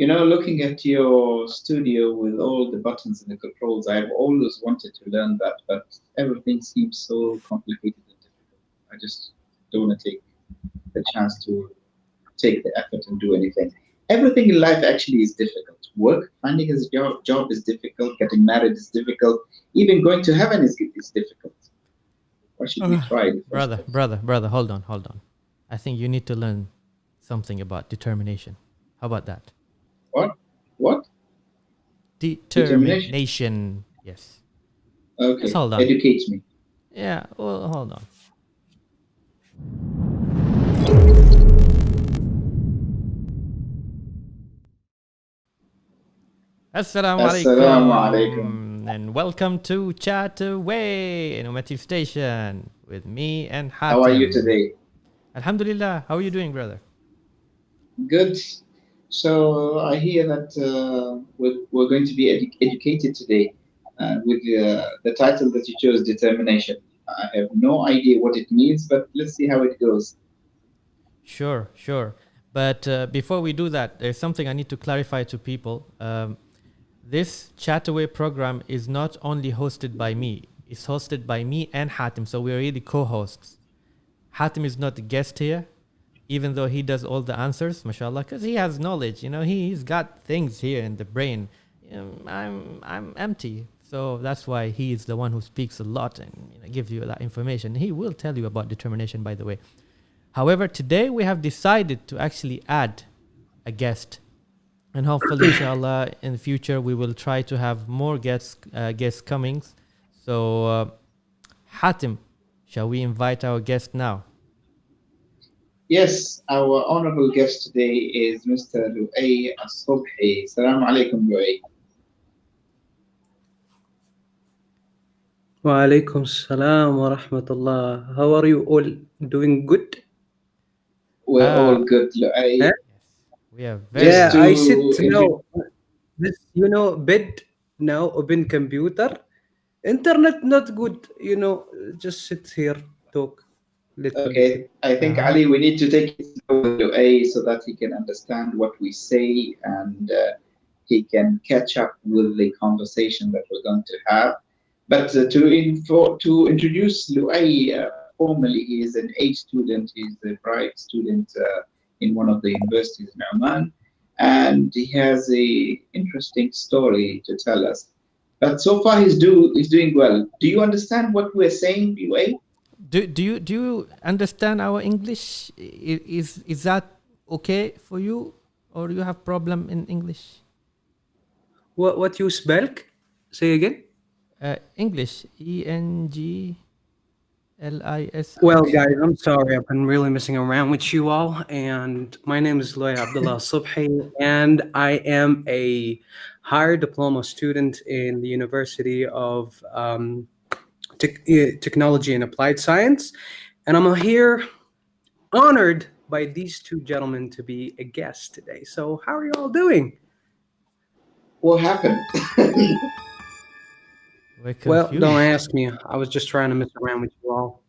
Looking at your studio with all the buttons and the controls, I've always wanted to learn that, but everything seems so complicated and difficult. I just don't want to take the chance to take the effort and do anything. Everything in life actually is difficult. Work, finding a job is difficult. Getting married is difficult. Even going to heaven is difficult. Why should we try in the first Brother, place? brother, hold on. I think you need to learn something about determination. How about that? What? What? Determination. Determination. Yes. Just Okay. hold on. Educate me. Yeah, well, hold on. Assalamu Assalamu alaikum. alaikum and welcome to Chat Away in UMMATI Station with me and How are you Hatim. today? Alhamdulillah, how are you doing, brother? Good. So I hear that we're going to be educated today with the title that you chose, Determination. I have no idea what it means, but let's see how it goes. Sure. But before we do that, there's something I need to clarify to people. This Chataway program is not only hosted by me, it's hosted by me and Hatim, so we're really co-hosts. Hatim is not a guest here, even though he does all the answers, mashallah, because he has knowledge, he's got things here in the brain. I'm empty, so that's why he is the one who speaks a lot and gives you that information. He will tell you about determination, by the way. However, today we have decided to actually add a guest. And hopefully, inshallah, in the future, we will try to have more guest comings. So, Hatim, shall we invite our guest now? Yes, our honorable guest today is Mr. LOAI SUBHI. Assalamu alaikum, LOAI. Wa alaikum salam wa rahmatullah. How are you all doing? Good? We're all good, LOAI. Eh? We are very Yeah, to I sit intro- now. This, bed now, open computer. Internet not good, just sit here, talk little Okay, bit. I think Ali, we need to take it slow with LOAI so that he can understand what we say and he can catch up with the conversation that we're going to have. But to introduce LOAI formally, he is an A student. He's a bright student in one of the universities in Oman, and he has a interesting story to tell us. But so far, he's doing well. Do you understand what we're saying, LOAI? Do you understand our English? Is that okay for you, or do you have problem in English? What you spell? Say again. English, ENGLIS. Well, guys, I'm sorry. I've been really messing around with you all. And my name is LOAI Abdullah Subhi, and I am a higher diploma student in the University of Technology and Applied Science. And I'm here honored by these two gentlemen to be a guest today. So, how are you all doing? What happened? We're Well, confused. don't ask me. I was just trying to mess around with you all.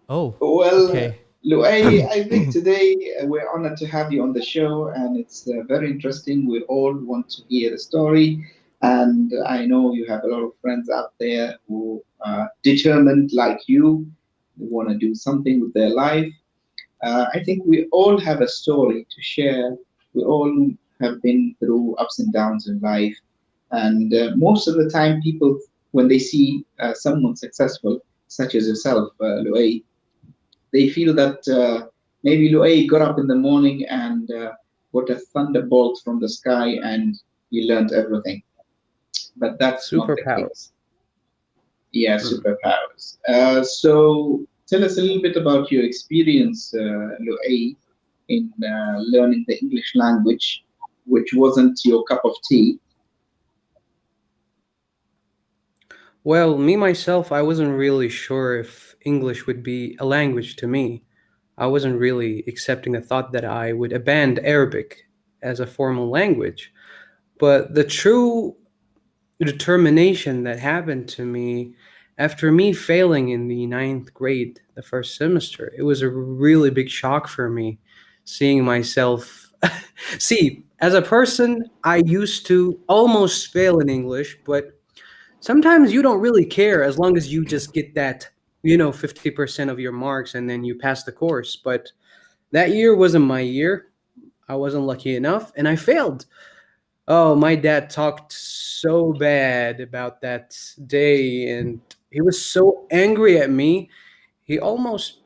Oh, Well, okay. LOAI, I think today we're honored to have you on the show, and it's very interesting. We all want to hear the story, and I know you have a lot of friends out there who are determined like you. They want to do something with their life. I think we all have a story to share. We all have been through ups and downs in life. And most of the time, people, when they see someone successful, such as yourself, LOAI, they feel that maybe LOAI got up in the morning and got a thunderbolt from the sky and he learned everything. But that's not the Superpower. case. Yeah, superpowers. So tell us a little bit about your experience, LOAI, in learning the English language, which wasn't your cup of tea. Well, me myself, I wasn't really sure if English would be a language to me. I wasn't really accepting the thought that I would abandon Arabic as a formal language. But the true determination that happened to me after me failing in the ninth grade, the first semester, it was a really big shock for me seeing myself See, as a person, I used to almost fail in English, but sometimes you don't really care as long as you just get that, 50% of your marks and then you pass the course. But that year wasn't my year. I wasn't lucky enough and I failed. Oh, my dad talked so bad about that day and he was so angry at me. He almost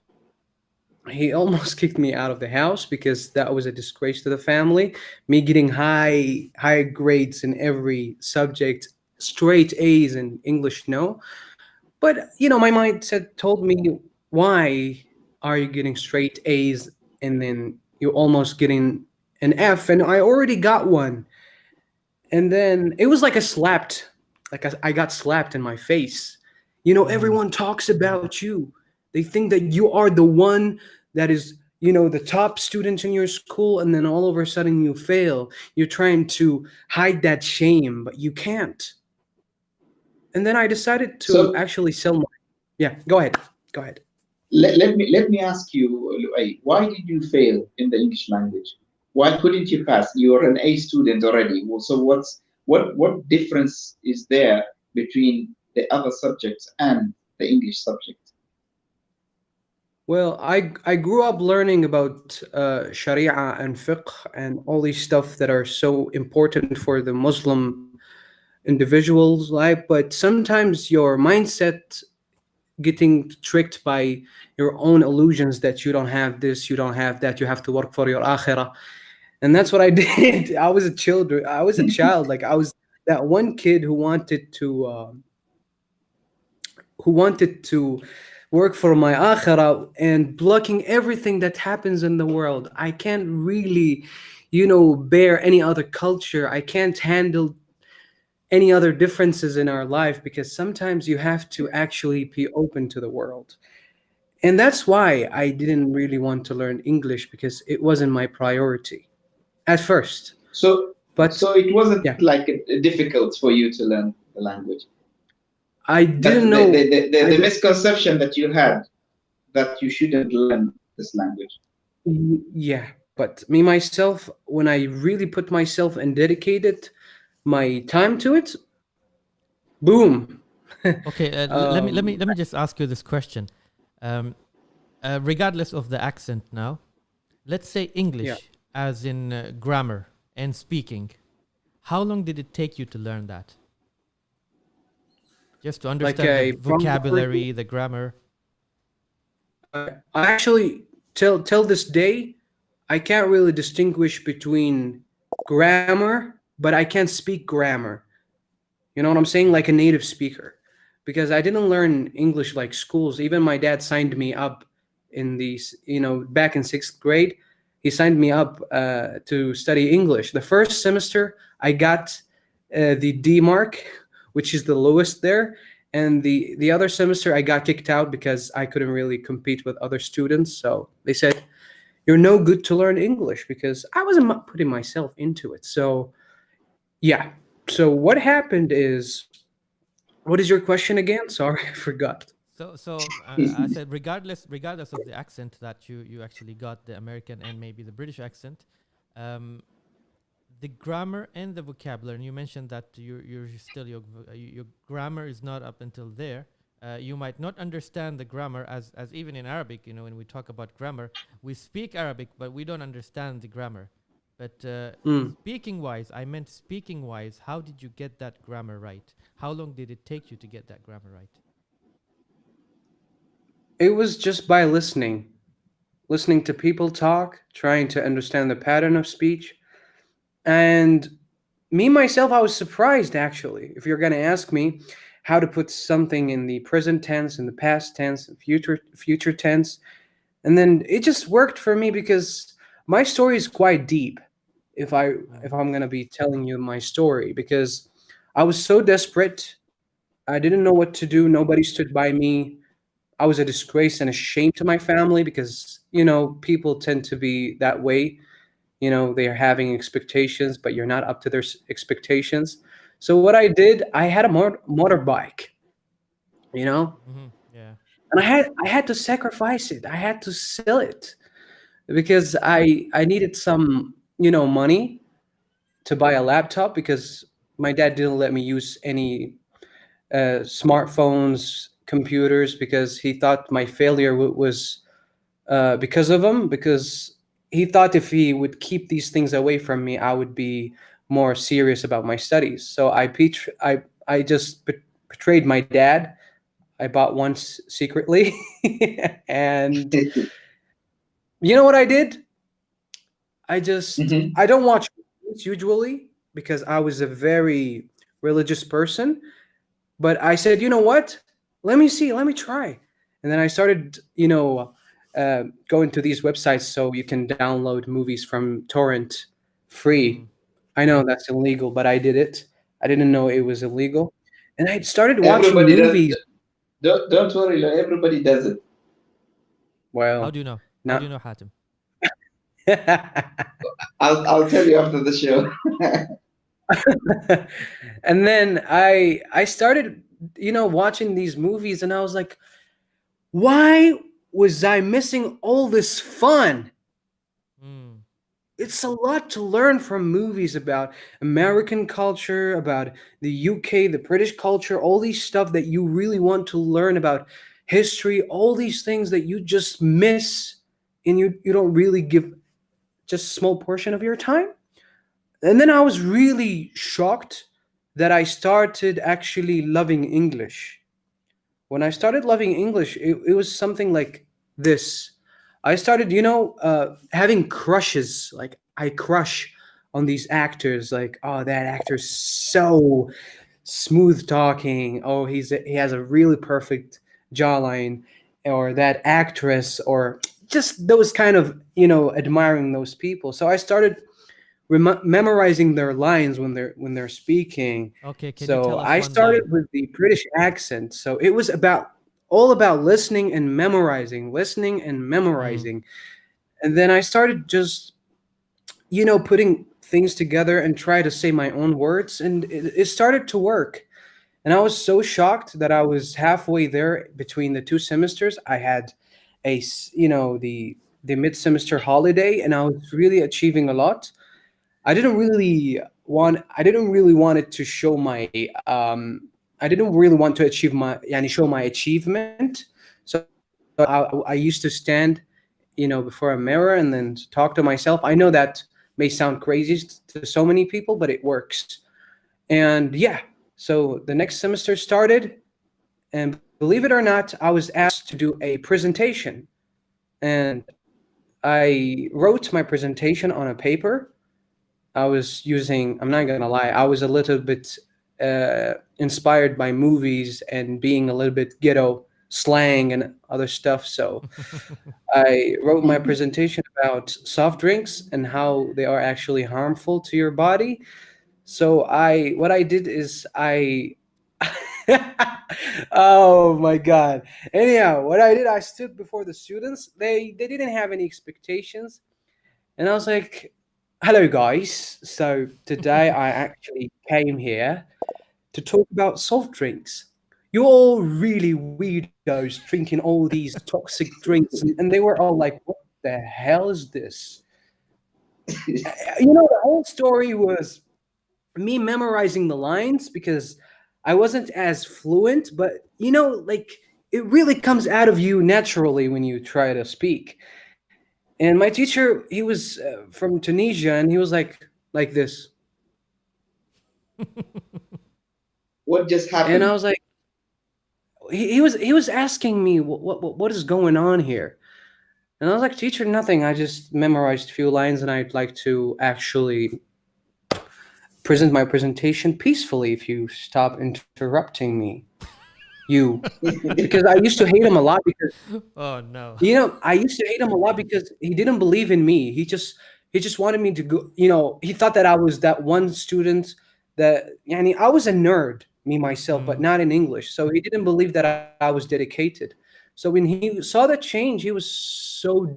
he almost kicked me out of the house because that was a disgrace to the family. Me getting high grades in every subject, straight A's in English, no. But my mindset told me, why are you getting straight A's and then you're almost getting an F, and I already got one. And then it was like a slapped, like I got slapped in my face. Mm-hmm. Everyone talks about you. They think that you are the one that is, the top student in your school, and then all of a sudden you fail. You're trying to hide that shame, but you can't. And then I decided to So actually sell my. Yeah, go ahead. Go ahead. let me ask you, Luay, why did you fail in the English language? Why couldn't you pass? You're an A student already. Well, so what difference is there between the other subjects and the English subject? Well, I grew up learning about Sharia and fiqh and all these stuff that are so important for the Muslim individuals' life, but sometimes your mindset getting tricked by your own illusions that you don't have this, you don't have that, you have to work for your akhirah. And that's what I did. I was a child. Like I was that one kid who wanted to work for my akhirah and blocking everything that happens in the world. I can't really, bear any other culture. I can't handle any other differences in our life because sometimes you have to actually be open to the world. And that's why I didn't really want to learn English because it wasn't my priority at first. So But so it wasn't yeah, like difficult for you to learn the language. I That didn't know. the misconception that you had that you shouldn't learn this language. Yeah, but me myself, when I really put myself and dedicated my time to it, boom. Okay, let me just ask you this question. Um, Regardless of the accent now, let's say Yeah, English, as in grammar and speaking. How long did it take you to learn that? Just to like understand the a proper. vocabulary, the grammar. I actually till this day, I can't really distinguish between grammar, but I can't speak grammar. You know what I'm saying? Like a native speaker. Because I didn't learn English like schools. Even my dad signed me up in these, back in sixth grade. He signed me up to study English. The first semester, I got the D mark, which is the lowest there. And the other semester, I got kicked out because I couldn't really compete with other students. So they said, you're no good to learn English because I wasn't putting myself into it. So, yeah. So what happened is, what is your question again? Sorry, I forgot. I said regardless of the accent that you actually got, the American and maybe the British accent, um, the grammar and the vocabulary. And you mentioned that you're still your grammar is not up until there. You might not understand the grammar as even in Arabic. You know, when we talk about grammar, we speak Arabic, but we don't understand the grammar. But Mm. speaking wise, I meant speaking wise. How did you get that grammar right? How long did it take you to get that grammar right? It was just by listening to people talk, trying to understand the pattern of speech. And me, myself, I was surprised actually. If you're going to ask me how to put something in the present tense, in the past tense, and future tense, and then it just worked for me because my story is quite deep. If I Mm. if I'm going to be telling you my story, because I was so desperate, I didn't know what to do. Nobody stood by me. I was a disgrace and a shame to my family because, people tend to be that way. They are having expectations, but you're not up to their expectations. So what I did, I had a motorbike, you know, Mm-hmm. Yeah. and I had to sacrifice it. I had to sell it because I needed some. money to buy a laptop because my dad didn't let me use any smartphones, computers, because he thought my failure was because of him. Because he thought if he would keep these things away from me, I would be more serious about my studies. So I just betrayed my dad. I bought one secretly, and you know what I did? Mhm. I don't watch movies usually because I was a very religious person. But I said, you know what? Let me see, let me try. And then I started, going to these websites so you can download movies from torrent free. Mm. I know that's illegal, but I did it. I didn't know it was illegal. And I started watching Everybody does. movies. Don't worry, everybody does it. How Well, do you know? How do you not. know, Hatim? I'll tell you after the show. And then I started, watching these movies, and I was like, why was I missing all this fun? Mm. It's a lot to learn from movies about American culture, about the UK, the British culture, all these stuff that you really want to learn about history, all these things that you just miss and you don't really give just a small portion of your time. And then I was really shocked that I started actually loving English. When I started loving English, it was something like this. I started, having crushes. Like I crush on these actors. Like, oh, that actor's so smooth talking. Oh, he has a really perfect jawline. Or that actress, or just those kind of, admiring those people. So I started memorizing their lines when they're speaking. Okay, can you So tell us I one started line? with the British accent. So it was about all about listening and Mm. memorizing. And then I started just putting things together and try to say my own words, and it started to work. And I was so shocked that I was halfway there between the two semesters. I had the mid semester holiday, and I was really achieving a lot. I didn't really want it to show my I didn't really want to achieve my yani show my achievement. So I used to stand, before a mirror and then talk to myself. I know that may sound crazy to so many people, but it works. And yeah, so the next semester started, and believe it or not, I was asked to do a presentation. And I wrote my presentation on a paper. I'm not gonna lie, I was a little bit inspired by movies and being a little bit ghetto slang and other stuff. So I wrote my presentation about soft drinks and how they are actually harmful to your body. So what I did is oh my god. Anyhow, what I did, I stood before the students. They didn't have any expectations, and I was like, hello, guys. So today I actually came here to talk about soft drinks. You're all really weirdos drinking all these toxic drinks. And they were all like, what the hell is this? The whole story was me memorizing the lines because I wasn't as fluent, but like it really comes out of you naturally when you try to speak. And my teacher, he was from Tunisia, and he was like this, What just and I happened? was like, he was asking me what is going on here, and I was like, teacher, nothing. I just memorized a few lines, and I'd like to actually present my presentation peacefully. If you stop interrupting me, you, because I used to hate him a lot because Oh no. I used to hate him a lot because he didn't believe in me. He just wanted me to go. He thought that I was that one student that, I was a nerd, me myself, but Mm. not in English. So he didn't believe that I was dedicated. So when he saw the change, he was so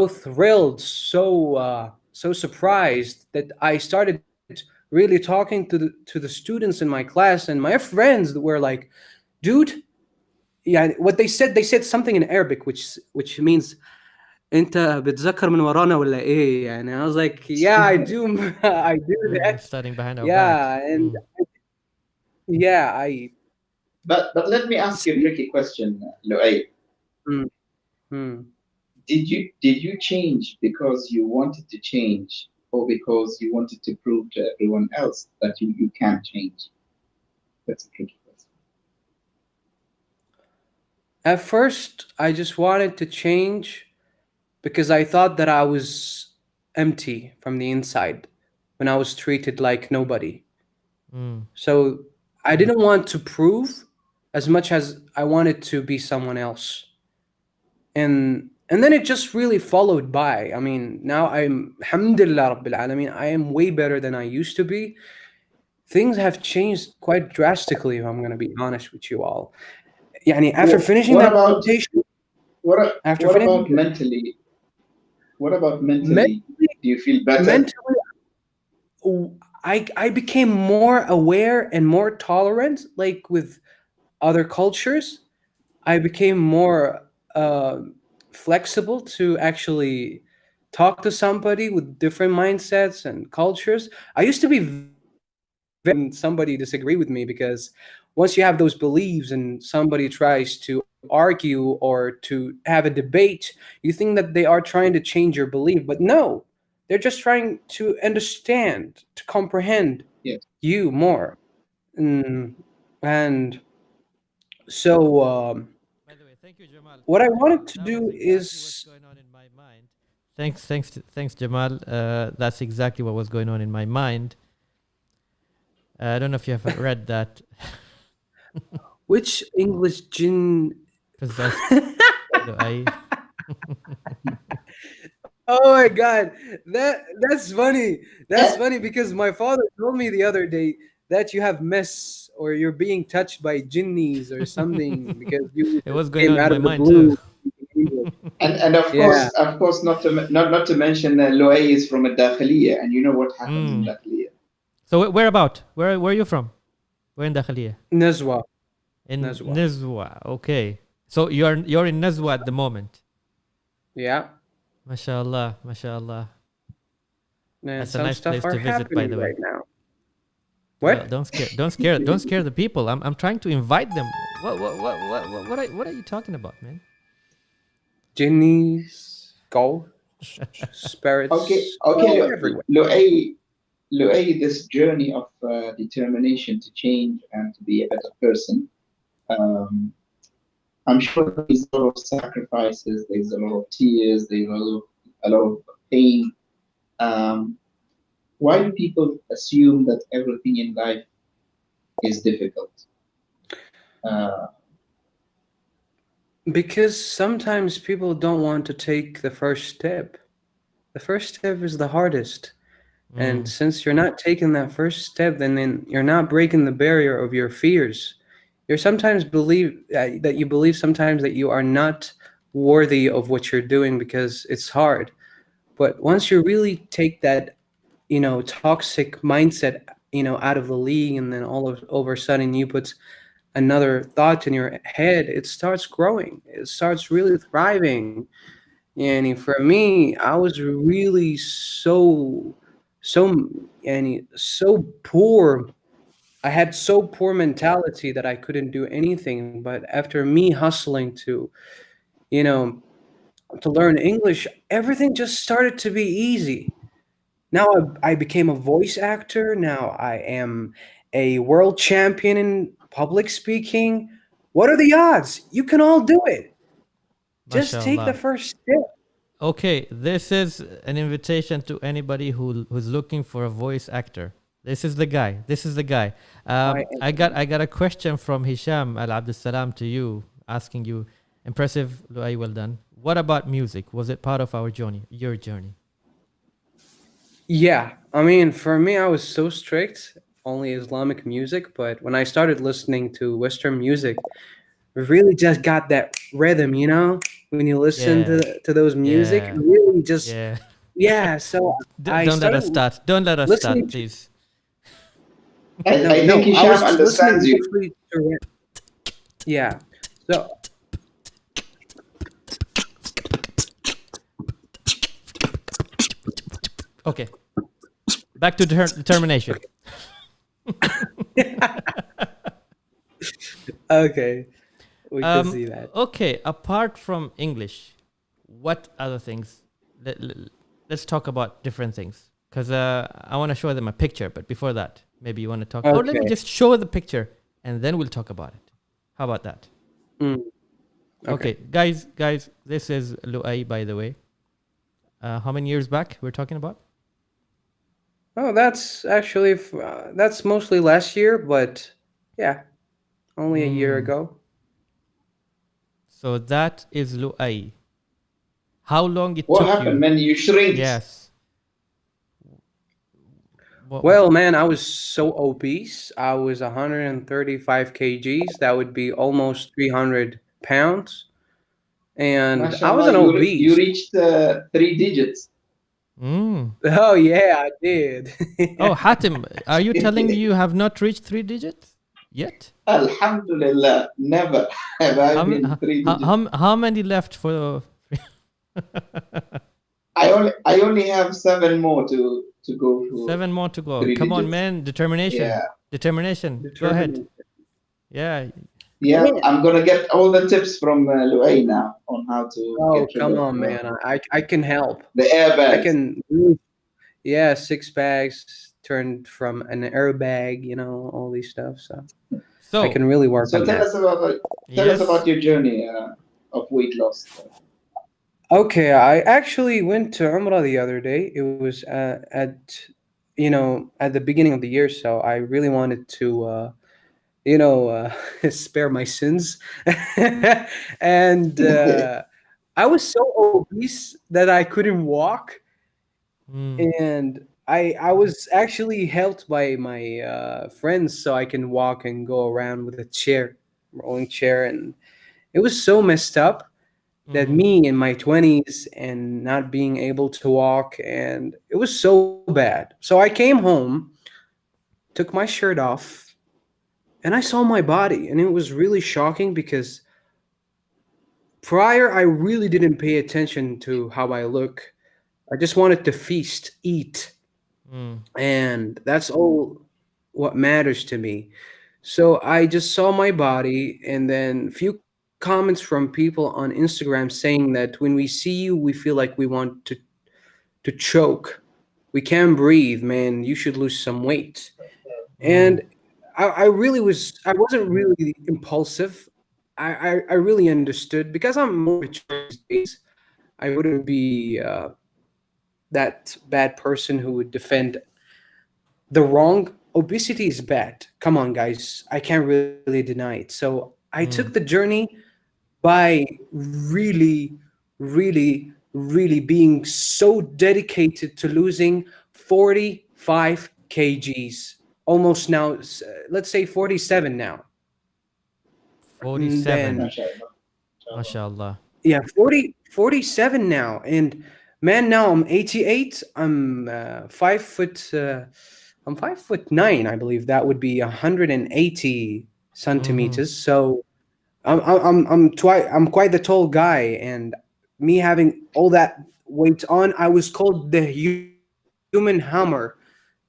thrilled, so surprised that I started really talking to the students in my class, and my friends were like, "Dude, yeah." What they said something in Arabic, which means انت بتذكر من ورانا ولا ايه يعني. I was like, yeah, I do. I do that. Studying behind our back. Yeah, and yeah, I But let me ask you a see. tricky question, Loay. Mm, mm. Did you change because you wanted to change, or because you wanted to prove to everyone else that you can change? That's a tricky question. At first, I just wanted to change because I thought that I was empty from the inside when I was treated like nobody. Mm. So I didn't want to prove as much as I wanted to be someone else. And then it just really followed by. I mean, now I'm alhamdulillah rabbil alameen, I am way better than I used to be. Things have changed quite drastically, if I'm going to be honest with you all. Yani after finishing What that about presentation, after what finishing about mentally? What about mentally? mentally, Do you feel better? mentally, I became more aware and more tolerant, like with other cultures. I became more uh, flexible to actually talk to somebody with different mindsets and cultures. I used to be very somebody disagree with me, because once you have those beliefs and somebody tries to argue or to have a debate, you think that they are trying to change your belief, but no, they're just trying to understand, to comprehend Yes. you more. Mm, and so By the way, thank you, Jamal. what I Thank you, Jamal. wanted to That was do exactly what's is going on in my mind. Thanks, Jamal. That's exactly what was going on in my mind. I don't know if you have read that, which English gin. possessed. I. Oh my god, that's funny. That's Eh, funny because my father told me the other day that you have mess or you're being touched by jinnies or something because you It just was going came on in out my of the mind too. blue speaking English. and Yeah. of course, not to mention Loay is from a Dakhliya, and you know what happens in Mm. Dakhliya. So where about? Where are you from? Where in Dakhliya? Nazwa. In Nazwa. Nizwa. Okay. So you're in Nizwa at the moment. Yeah. MashaAllah, MashaAllah. And That's a some nice stuff place are to visit, by happening the way. right now. Well, What? don't scare the people. I'm trying to invite them. What are you talking about, man? Jinnies, ghosts, Okay, spirits, okay, all everywhere. Loay, this journey of determination to change and to be a better person. Um, I'm sure there's a lot of sacrifices, there's a lot of tears, there's a lot of pain. Um, why do people assume that everything in life is difficult? Uh, Because sometimes people don't want to take the first step. The first step is the hardest. And Mm, since you're not taking that first step, then you're not breaking the barrier of your fears. You're sometimes believe that you believe sometimes that you are not worthy of what you're doing because it's hard. But once you really take that, toxic mindset, out of the league, and then all of over a sudden you put another thought in your head, it starts growing. It starts really thriving. And for me, I was really so poor. I had so poor mentality that I couldn't do anything. But after me hustling you know, to learn English, everything just started to be easy. Now I became a voice actor. Now I am a world champion in public speaking. What are the odds? You can all do it. Just take the MashaAllah. first step. Okay, this is an invitation to anybody who's looking for a voice actor. This is the guy. This is the guy. I I got a question from Hisham Al Abdussalam to you, asking you. Impressive, Luay, well done. What about music? Was it part of our journey? Your journey? Yeah, I mean, for me, I was so strict, only Islamic music. But when I started listening to Western music, it really just got that rhythm, when you listen Yeah, to those music, it yeah, really just, yeah. yeah. So I Don't let started us start. Don't let us listening start, to, please. no, I think no, I Hisham was listening understands you. mostly to, yeah. So Okay, back to determination. Okay, we could see that. Okay, apart from English, what other things? Let's talk about different things because I want to show them a picture. But before that, maybe you want to talk. Or let me Okay. just show the picture and then we'll talk about it. How about that? Mm, Okay, okay. guys, this is LOAI, by the way. How many years back we're talking about? Oh, that's actually that's mostly last year, but yeah, only a year Mm, ago. so that is LOAI. How long it What took happened, you? man? You shrinked. Yes. What, Well, man, I was so obese. I was 135 kgs. That would be almost 300 pounds. And I was MashaAllah, an you obese. reached 3 digits. mm. Oh, yeah, I did. Oh, Hatim, are you telling me you have not reached 3 digits yet? Alhamdulillah, never have I How, been m- 3 digits. how many left for? I only have seven more to go for 7 more to go. three Come on, digits. man. Determination. Yeah, Determination. Go ahead. Determined. Yeah. yeah. Yeah. I'm gonna get all the tips from Luay now on how to get Oh, rid come of on, man. I can help. the I airbags. can, yeah, six bags turned from an airbag, all these stuff. So I can So, really work So on that. tell us about yes. your journey of weight loss. Okay, I actually went to Umrah the other day. It was at the beginning of the year, so I really wanted to, spare my sins. And I was so obese that I couldn't walk, Mm, and I was actually helped by my friends so I can walk and go around with a chair, rolling chair, and it was so messed up that mm, me in my 20s and not being able to walk, and it was so bad. So I came home, took my shirt off, and I saw my body, and it was really shocking because prior I really didn't pay attention to how I look. I just wanted to feast, eat, mm, and that's all what matters to me. So I just saw my body, and then few comments from people on Instagram saying that when we see you, we feel like we want to choke. We can't breathe, man. You should lose some weight. mm, And I wasn't really impulsive. I really understood because I'm more mature these days. I wouldn't be that bad person who would defend the wrong. Obesity is bad. Come on, guys. I can't really deny it. So I took the mm. journey by really, really, really being so dedicated to losing 45 kgs. Almost now, let's say 47 now. And 47. then, MashaAllah. MashaAllah. yeah, 47 now. And man, now I'm 88. I'm 5'9", I believe. That would be 180 Mm-hmm. centimeters. So I'm quite the tall guy, and me having all that weight on, I was called the human hammer.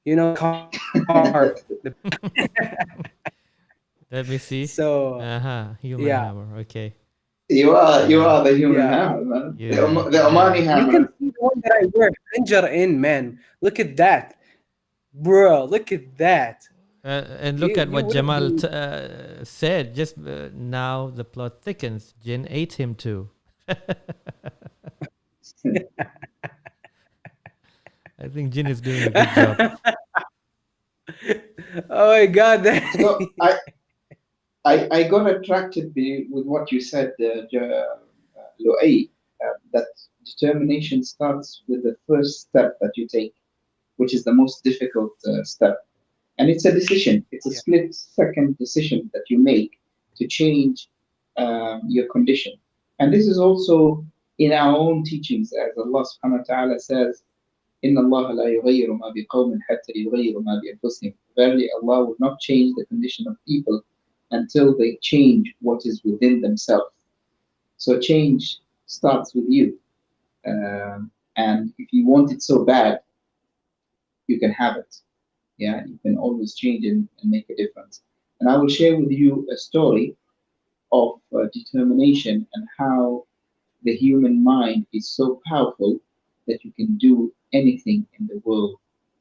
The car. Let me see. So Uh-huh. Human yeah, hammer. Okay. You Yeah. are the human yeah. hammer, man. Yeah. The Yeah. Omani You can hammer. see the one that I wear Khanjar in, man. Look at that, bro. Look at that. And look at You what wouldn't Jamal be. said. Just now the plot thickens. Jin ate him too. I think Jin is doing a good job. Oh my god, that. So I got attracted with what you said, Loay, that determination starts with the first step that you take, which is the most difficult step. And it's a decision, it's a Yeah. split second decision that you make to change your condition. And this is also in our own teachings, as Allah subhanahu wa ta'ala says, إن الله لا يغير ما بقوم حتى يغيروا ما بأنفسهم. Verily, Allah will not change the condition of people until they change what is within themselves. So change starts with you. And if you want it so bad, you can have it. Yeah, you can always change and make a difference. And I will share with you a story of determination and how the human mind is so powerful that you can do anything in the world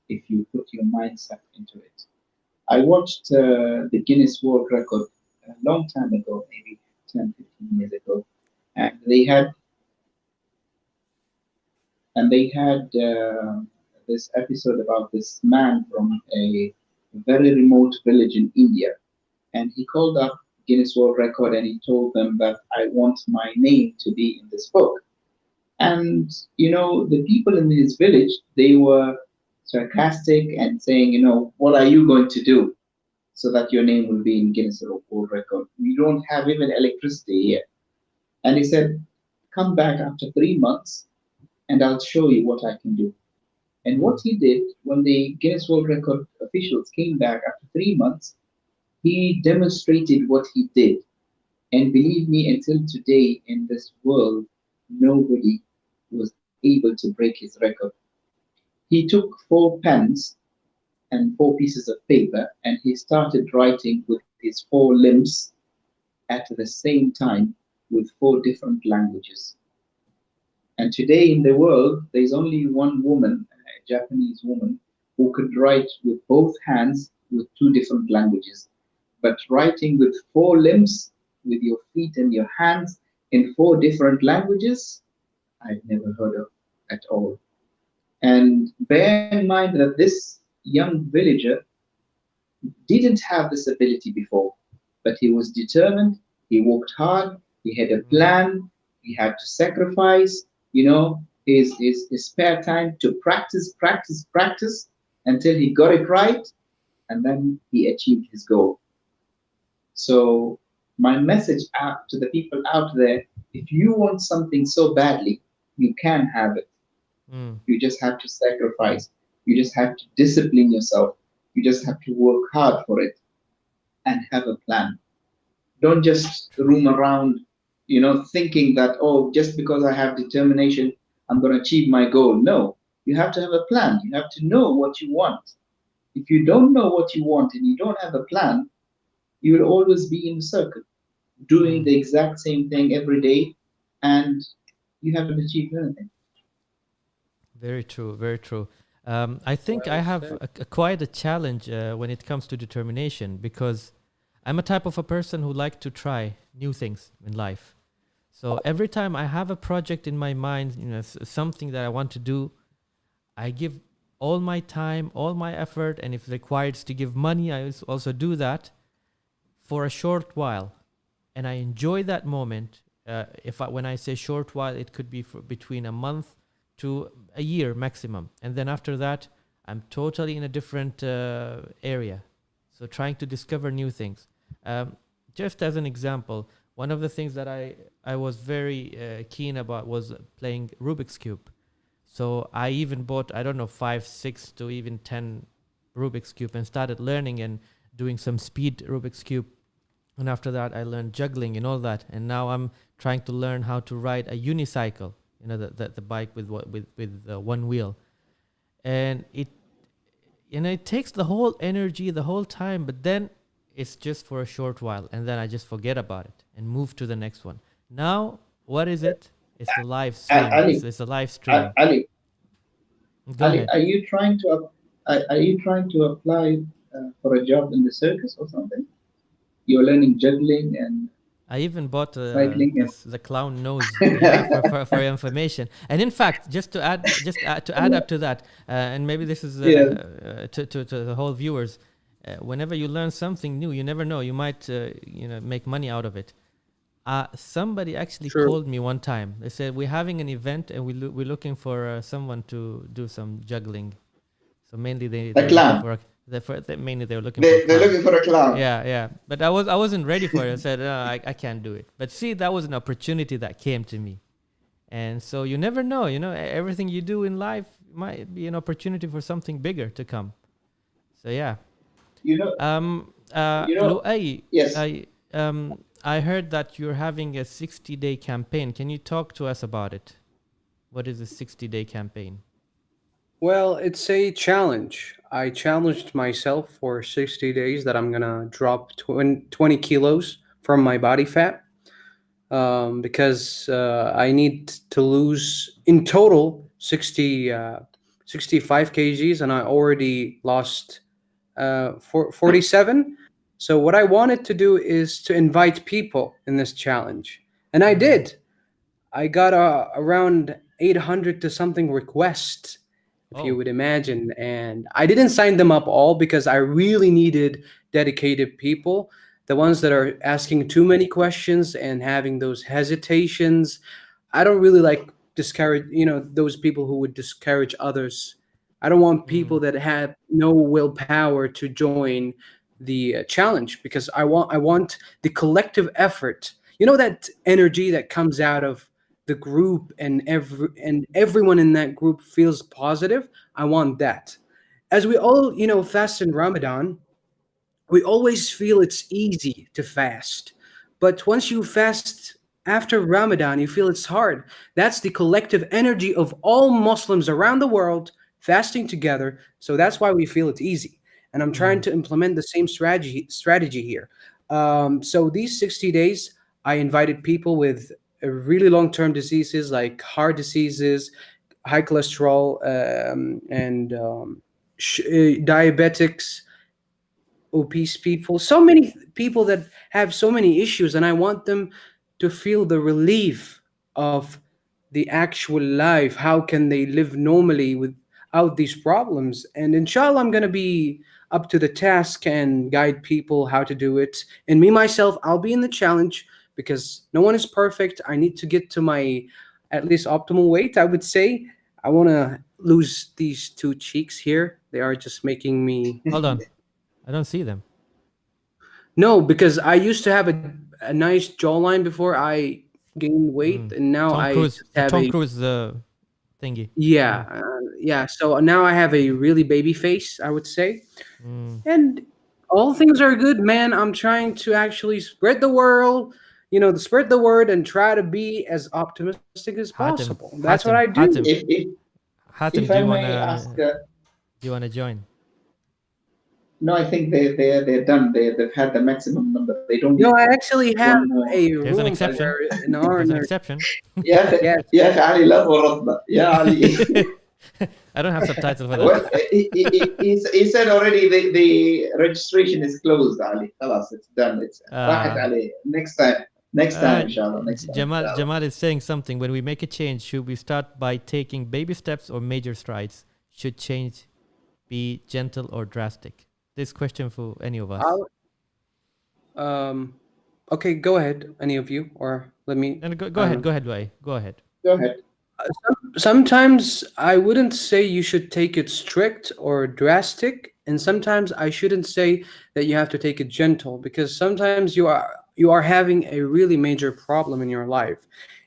if you put your mindset into it. I watched the Guinness World Record a long time ago, maybe 10, 15 years ago, and they had this episode about this man from a very remote village in India, and he called up Guinness World Record and he told them that I want my name to be in this book. And the people in his village, they were sarcastic and saying, what are you going to do so that your name will be in Guinness World Record? We don't have even electricity here. And he said, come back after 3 months and I'll show you what I can do. And what he did when the Guinness World Record officials came back after 3 months, he demonstrated what he did. And believe me, until today in this world, nobody was able to break his record. He took 4 pens and 4 pieces of paper and he started writing with his 4 limbs at the same time with 4 different languages. And today in the world, there's only one woman, a Japanese woman, who could write with both hands with 2 different languages. But writing with 4 limbs, with your feet and your hands in 4 different languages, I've never heard of at all. And bear in mind that this young villager didn't have this ability before, but he was determined, he worked hard, he had a plan, he had to sacrifice, his spare time to practice, practice, practice until he got it right, and then he achieved his goal. So, my message out to the people out there, if you want something so badly, you can have it. You just have to sacrifice. You just have to discipline yourself. You just have to work hard for it and have a plan. Don't just roam around, thinking that, oh, just because I have determination, I'm going to achieve my goal. No, you have to have a plan. You have to know what you want. If you don't know what you want and you don't have a plan, you will always be in a circle, doing the exact same thing every day, and you haven't achieved anything. Very true, very true. I think I have quite a challenge when it comes to determination, because I'm a type of a person who like to try new things in life. So every time I have a project in my mind, something that I want to do, I give all my time, all my effort, and if required to give money, I also do that for a short while. And I enjoy that moment. When I say short while, it could be for between a month to a year maximum. And then after that, I'm totally in a different area. So trying to discover new things. Just as an example, one of the things that I was very keen about was playing Rubik's Cube. So I even bought, 5, 6 to even 10 Rubik's Cube and started learning and doing some speed Rubik's Cube. And after that, I learned juggling and all that. And now I'm trying to learn how to ride a unicycle, the bike with one wheel. And it takes the whole energy, the whole time, but then it's just for a short while. And then I just forget about it and move to the next one. Now, what is it? It's the live stream. It's a live stream. Ali, Go ahead. are you trying to apply for a job in the circus or something? You're learning juggling and I even bought cycling. the clown nose, yeah, for your information. And in fact, to add up to that, and maybe this is to the whole viewers, whenever you learn something new, you never know, you might make money out of it. Somebody actually called me one time. They said, we're having an event and we're looking for someone to do some juggling. So mainly they're looking for mainly they're looking for a clown. Yeah. But I wasn't ready for it. I said, I can't do it. But see, that was an opportunity that came to me. And so you never know, everything you do in life might be an opportunity for something bigger to come. So yeah. LOAI, yes. I heard that you're having a 60-day campaign. Can you talk to us about it? What is a 60-day campaign? Well, it's a challenge. I challenged myself for 60 days that I'm gonna drop 20 kilos from my body fat, because I need to lose in total 65 kgs, and I already lost 47. So, what I wanted to do is to invite people in this challenge. And I Mm. did. I got around 800 to something requests, if you Oh. would imagine. And I didn't sign them up all because I really needed dedicated people. The ones that are asking too many questions and having those hesitations, I don't really like discourage, those people who would discourage others. I don't want Mm. people that have no willpower to join the challenge, because I want the collective effort. That energy that comes out of the group, and everyone in that group feels positive. I want that. As we all, fast in Ramadan, we always feel it's easy to fast. But once you fast after Ramadan, you feel it's hard. That's the collective energy of all Muslims around the world fasting together. So that's why we feel it's easy. And I'm trying Mm. to implement the same strategy here. So these 60 days, I invited people with really long-term diseases like heart diseases, high cholesterol, and diabetics, obese people, so many people that have so many issues, and I want them to feel the relief of the actual life. How can they live normally without these problems? And inshallah, I'm going to be up to the task and guide people how to do it. And me myself, I'll be in the challenge, because no one is perfect. I need to get to my at least optimal weight, I would say. I want to lose these two cheeks here. They are just making me. Hold on. I don't see them. No, because I used to have a nice jawline before I gained weight, Mm. and now Tom I Cruise. just The have Tom a. Cruise thingy. Yeah, Yeah. yeah. So now I have a really baby face, I would say, Mm. and all things are good, man. I'm trying to actually spread the world, to spread the word and try to be as optimistic as possible. Hatem. That's what I Hatem. do. Hatem. if Hatem. if I may ask, Do you wanna join? no, I think they're done. They've had the maximum number. They don't need No, I actually have one more. a There's an room exception. where an hour There's and an exception. يا أخي yes. يا أخي علي لا تورطنا يا علي. I don't have subtitle for that. Well, he said already the registration is closed, Ali. خلاص, it's done. It's راحت Uh, عليه. Next time, inshallah. Next time, inshallah. Jamal is saying something. When we make a change, should we start by taking baby steps or major strides? Should change be gentle or drastic? This question for any of us. Um, okay, go ahead, any of you, or let me. And go I don't ahead. know. Go ahead, Loai. Go ahead. Go ahead. Sometimes I wouldn't say you should take it strict or drastic, and sometimes I shouldn't say that you have to take it gentle, because sometimes you are having a really major problem in your life,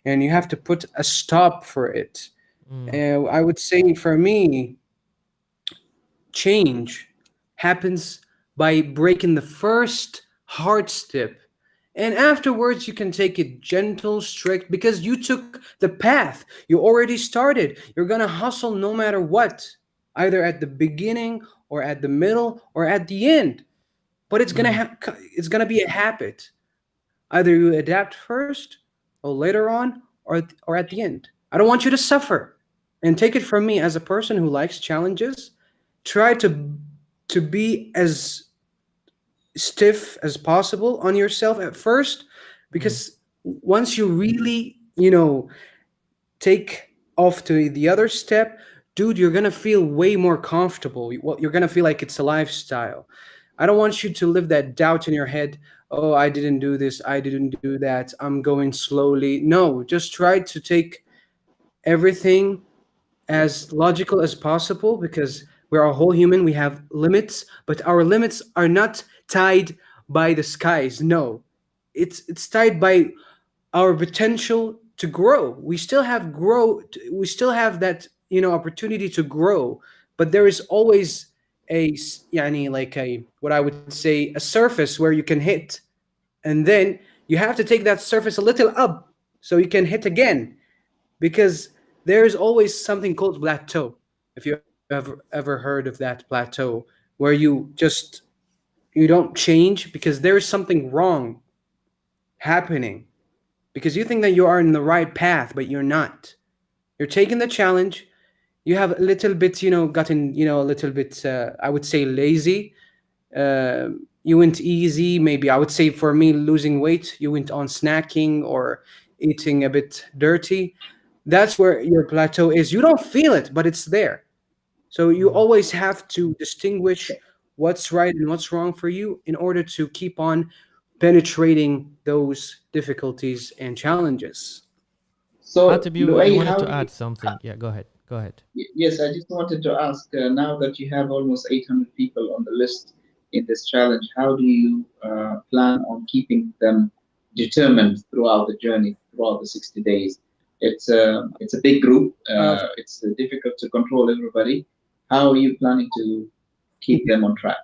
and you have to put a stop for it. Mm. And I would say for me, change happens by breaking the first hard step. And afterwards, you can take it gentle, strict, because you took the path. You already started. You're going to hustle no matter what, either at the beginning or at the middle or at the end. But Mm. it's gonna be a habit. Either you adapt first, or later on, or at the end. I don't want you to suffer. And take it from me, as a person who likes challenges, try to be as stiff as possible on yourself at first, Mm. because once you really, take off to the other step, dude, you're gonna feel way more comfortable. You're gonna feel like it's a lifestyle. I don't want you to live that doubt in your head. Oh, I didn't do this. I didn't do that. I'm going slowly. No, just try to take everything as logical as possible, because we're a whole human. We have limits, but our limits are not tied by the skies. No, it's tied by our potential to grow. We still have that, opportunity to grow, but there is always yani, like a, what I would say, a surface where you can hit, and then you have to take that surface a little up so you can hit again, because there is always something called plateau, if you ever heard of it. ever heard of that plateau where you don't change because there is something wrong happening, because you think that you are in the right path but you're not. You're taking the challenge. You have a little bit, gotten, a little bit, I would say, lazy. uh, you went easy. Maybe I would say for me, losing weight, you went on snacking or eating a bit dirty. That's where your plateau is. You don't feel it, but it's there. So you Mm. always have to distinguish what's right and what's wrong for you in order to keep on penetrating those difficulties and challenges. So, Hatib, you Luay, wanted how to do you? add something. Yeah, go ahead. Go ahead. Yes, I just wanted to ask. Now that you have almost 800 people on the list in this challenge, how do you plan on keeping them determined throughout the journey, throughout the 60 days? It's a big group. Uh, It's difficult to control everybody. How are you planning to keep them on track?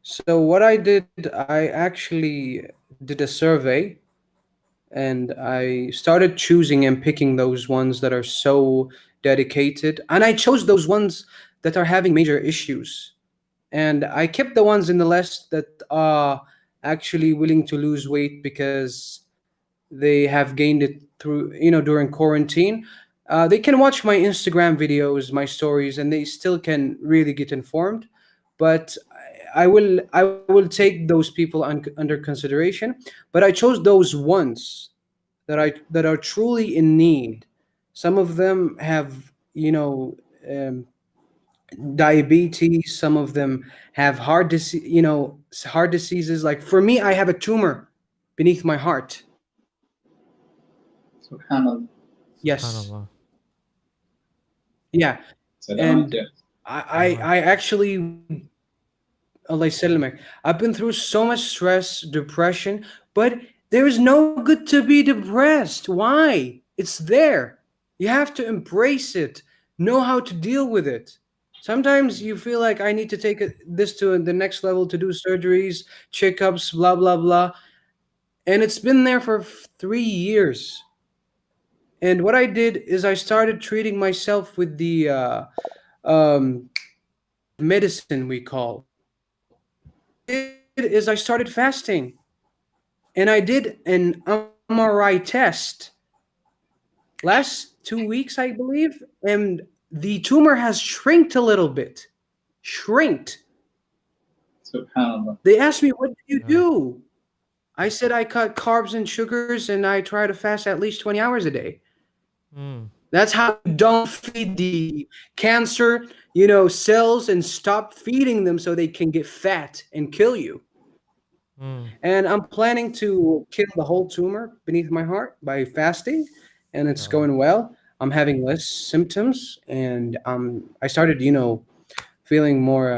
so what I did, I actually did a survey, and I started choosing and picking those ones that are so dedicated, and I chose those ones that are having major issues, and I kept the ones in the list that are actually willing to lose weight because they have gained it through, during quarantine. They can watch my Instagram videos, my stories, and they still can really get informed. But I will take those people under consideration. But I chose those ones that are truly in need. Some of them have, um, diabetes. Some of them have heart diseases. Like for me, I have a tumor beneath my heart. Subhanallah. Yes. Subhanallah. Yeah. Salamat, And yeah. I actually, Allah يسلمك, I've been through so much stress, depression, but there is no good to be depressed. Why? It's there. You have to embrace it, know how to deal with it. Sometimes you feel like I need to take this to the next level, to do surgeries, checkups, blah, blah, blah. And it's been there for 3 years. And what I did is I started treating myself with the um, medicine we call. What I did is I started fasting, and I did an MRI test last 2 weeks, I believe, and the tumor has shrinked a little bit. Shrinked. Subhanallah. They asked me, "What did you Yeah. do?" I said, "I cut carbs and sugars, and I try to fast at least 20 hours a day." Mm. That's how you don't feed the cancer, cells, and stop feeding them so they can get fat and kill you. Mm. And I'm planning to kill the whole tumor beneath my heart by fasting, and it's Inshallah. going well. I'm having less symptoms, and I started, feeling more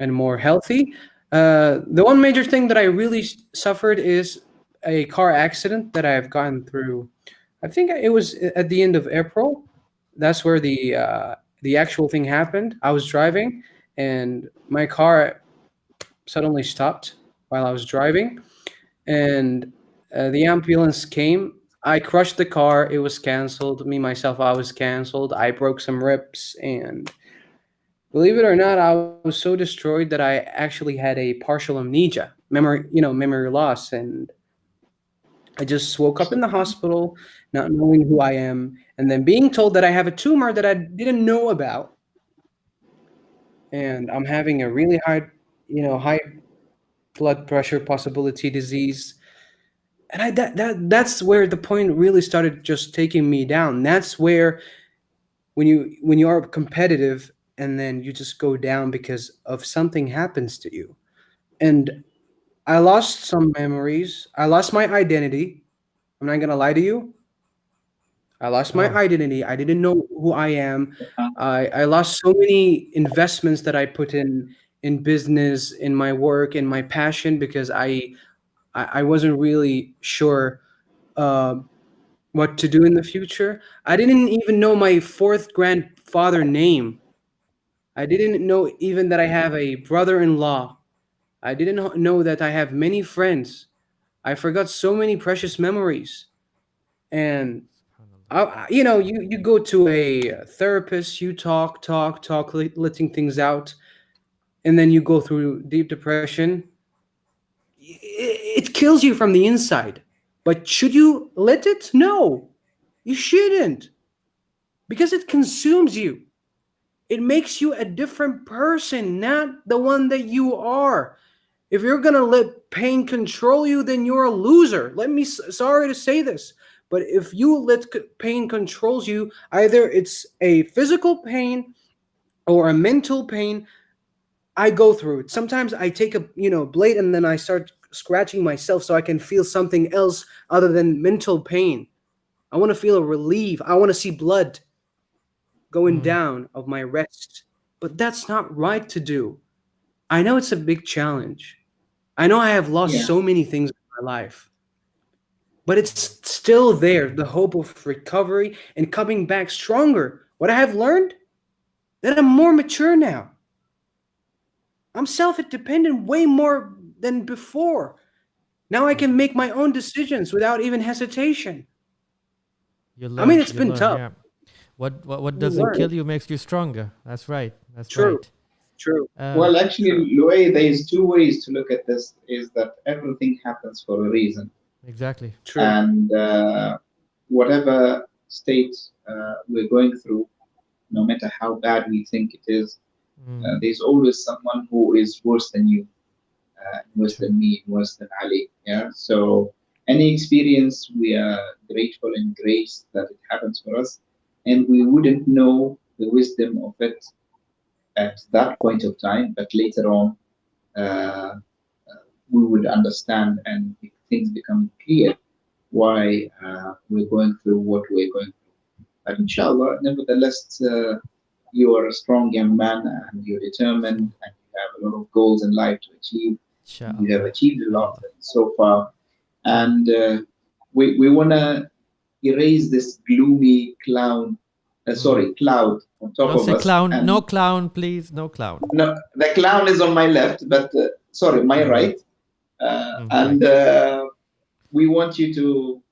and more healthy. The one major thing that I really suffered is a car accident that I've gone through. I think it was at the end of April. That's where the actual thing happened. I was driving, and my car suddenly stopped while I was driving, and the ambulance came. I crushed the car. It was canceled. Me myself, I was canceled. I broke some ribs, and believe it or not, I was so destroyed that I actually had a partial amnesia, memory loss, and I just woke up in the Subhanallah. hospital, not knowing who I am, and then being told that I have a tumor that I didn't know about, and I'm having a really high blood pressure possibility disease. And that's where the point really started just taking me down. That's where when you are competitive and then you just go down because of something happens to you. And I lost some memories. I lost my identity. I'm not gonna lie to you. I lost my Oh. identity. I didn't know who I am. Subhanallah. I lost so many investments that I put in business, in my work, in my passion, because I wasn't really sure uh, what to do in the future. I didn't even know my fourth grandfather name. I didn't know even that I have a brother-in-law. I didn't know that I have many friends. I forgot so many precious memories. And you go to a therapist, you talk, letting things out, and then you go through deep depression. It kills you from the inside. But should you let it? No, you shouldn't, because it consumes you. It makes you a different person, not the one that you are. If you're gonna let pain control you, then you're a loser. Let me sorry to say this, but if you let pain controls you, either it's a physical pain or a mental pain. I go through it. Sometimes I take a blade and then I start scratching myself so I can feel something else other than mental pain. I want to feel a relief. I want to see blood going Mm, down of my wrist. But that's not right to do. I know it's a big challenge. I know I have lost Yeah, so many things in my life, but it's still there, the hope of recovery and coming back stronger. What I have learned, that I'm more mature now. I'm self-dependent way more than before. Now I can make my own decisions without even hesitation. you I mean, learn, it's you been learn. tough. Yeah. What You doesn't learn. kill you makes you stronger. That's right. That's True. right. True. Um, well, actually, Loe, there is two ways to look at this. Is that everything happens for a reason, exactly. True. and whatever state we're going through, no matter how bad we think it is, Mm, there's always someone who is worse than you, worse true. than me, worse than Ali. Yeah. So any experience, we are grateful and grace that it happens for us, and we wouldn't know the wisdom of it at that point of time, but later on, uh, we would understand, and if things become clear, why we're going through what we're going through. But inshallah, nevertheless, you are a strong young man and you're determined and you have a lot of goals in life to achieve. And you have Inshallah. achieved a lot Inshallah. so far. True. And we want to erase this gloomy Mm. cloud on top Don't of say us. clown. No And clown, please. No clown. no, the clown is on my left, but sorry, my Mm, right. And right. we want you to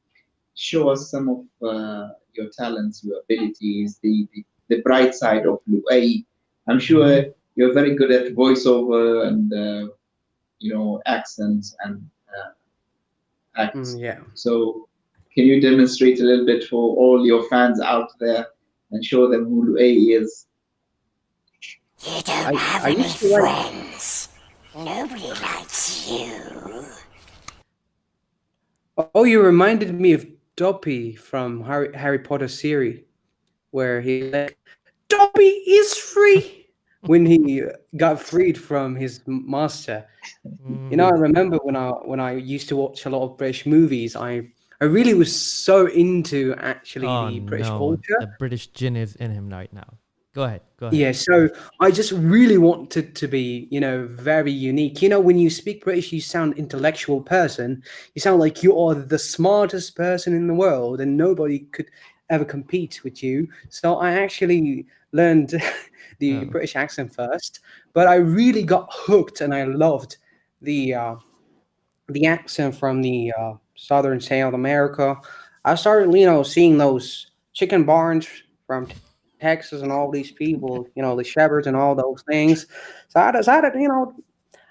show us some of your talents, your abilities, the bright side of LOAI. I'm Mm-hmm. sure you're very good at voiceover and accents and acts. Yeah. So can you demonstrate a little bit for all your fans out there and show them who LOAI is? You don't I have any used to like. friends. Nobody likes you. Oh, you reminded me of Dobby from Harry Potter series, where he's like, Dobby is free when he got freed from his master. I Mm. remember when I used to watch a lot of British movies. I really was so into actually Oh the British no, culture. the British gin is in him right now. Go ahead. Go ahead. Yeah, so I just really wanted to be, very unique. When you speak British, you sound intellectual person. You sound like you are the smartest person in the world, and nobody could ever compete with you. So I actually learned the Oh. British accent first, but I really got hooked, and I loved the uh, the accent from the southern South America. I started, seeing those chicken barns from Texas and all these people, the shepherds and all those things. So I decided,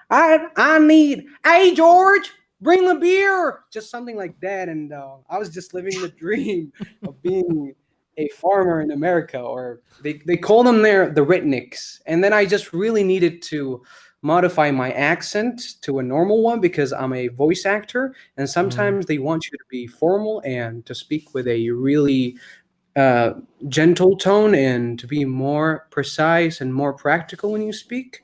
I need, hey George, bring the beer, just something like that. And I was just living the dream of being a farmer in America, or they call them there the rednecks. And then I just really needed to modify my accent to a normal one because I'm a voice actor, and Mm. sometimes they want you to be formal and to speak with a really uh, gentle tone and to be more precise and more practical when you speak.